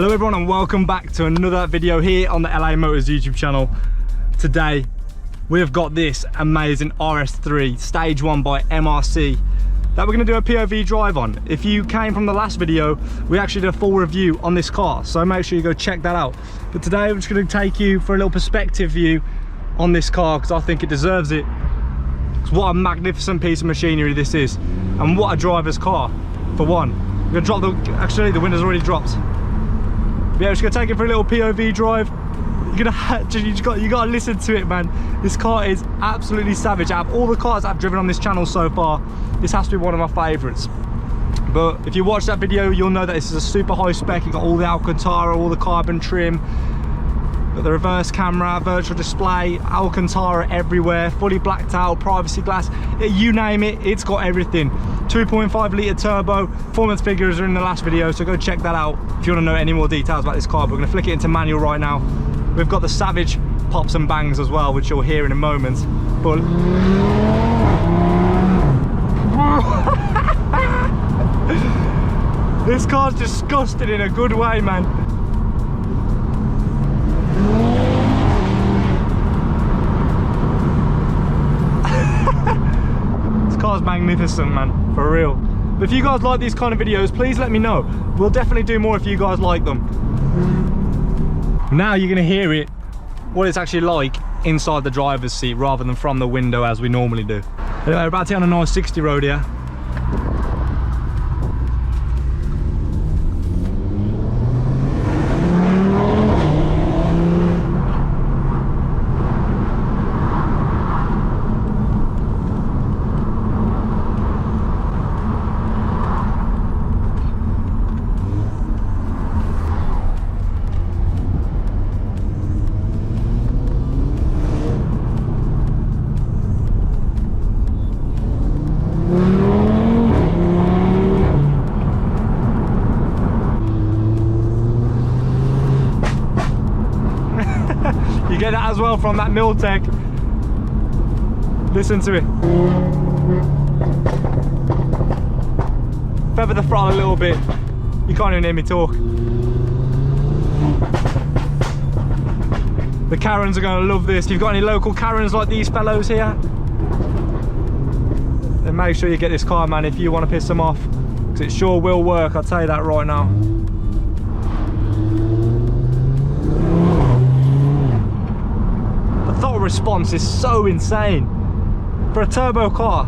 Hello everyone and welcome back to another video here on the LA Motors YouTube channel. Today we've got this amazing RS3 Stage 1 by MRC that we're going to do a POV drive on. If you came from the last video, we actually did a full review on this car, so make sure you go check that out. But today I'm just going to take you for a little perspective view on this car because I think it deserves it. What a magnificent piece of machinery this is, and what a driver's car for one. We're going to drop the, actually the window's already dropped. Yeah, we're just gonna take it for a little POV drive. You gotta listen to it, man. This car is absolutely savage. Out of all the cars I've driven on this channel so far, this has to be one of my favourites. But if you watch that video, you'll know that this is a super high spec. You got all the Alcantara, all the carbon trim, got the reverse camera, virtual display, Alcantara everywhere, fully blacked out, privacy glass, you name it, it's got everything. 2.5 litre turbo, performance figures are in the last video, so go check that out if you want to know any more details about this car. But we're going to flick it into manual right now. We've got the savage pops and bangs as well, which you'll hear in a moment. But this car's disgusting in a good way, man. This car's magnificent, man. For real. But if you guys like these kind of videos, please let me know. We'll definitely do more if you guys like them. Now you're going to hear it, what it's actually like inside the driver's seat rather than from the window as we normally do. Anyway, we're about to get on a nice 60 road here. You get that as well from that Milltek. Listen to it. Feather the throttle a little bit. You can't even hear me talk. The Karens are going to love this. If you've got any local Karens like these fellows here, then make sure you get this car, man, if you want to piss them off. Because it sure will work, I'll tell you that right now. Throttle response is so insane for a turbo car.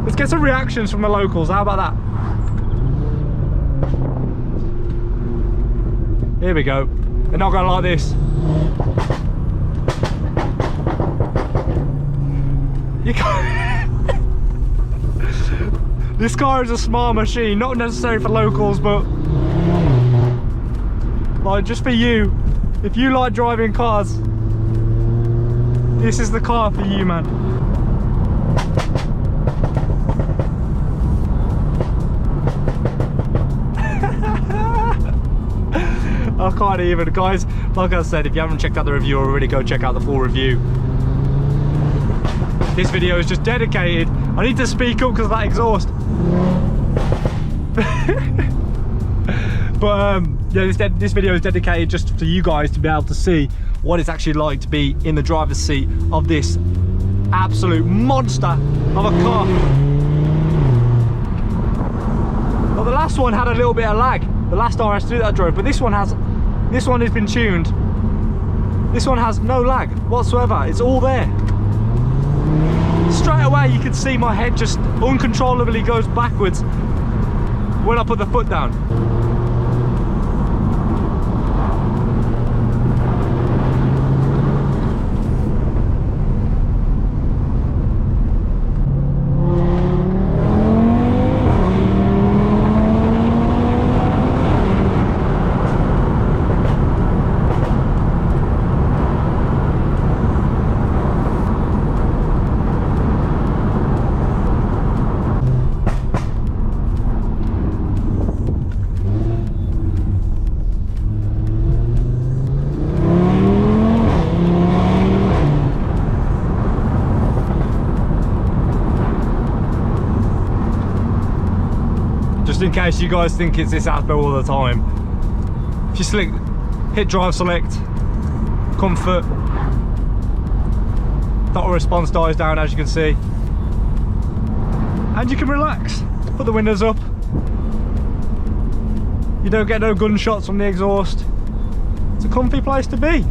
Let's get some reactions from the locals. How about that? Here we go. They're not gonna like this. You can't. This car is a smart machine, not necessary for locals, but like just for you. If you like driving cars, this is the car for you, man. I can't even, guys. Like I said, if you haven't checked out the review already, go check out the full review. This video is just dedicated. I need to speak up because of that exhaust. But yeah, this video is dedicated just to you guys to be able to see what it's actually like to be in the driver's seat of this absolute monster of a car. Well, the last one had a little bit of lag. The last RS3 that I drove, but this one has been tuned. This one has no lag whatsoever. It's all there. Straight away you can see my head just uncontrollably goes backwards when I put the foot down. just in case you guys think it's this Asbo all the time. If you hit drive select, comfort, throttle response dies down as you can see, and you can relax. Put the windows up. You don't get no gunshots from the exhaust. It's a comfy place to be.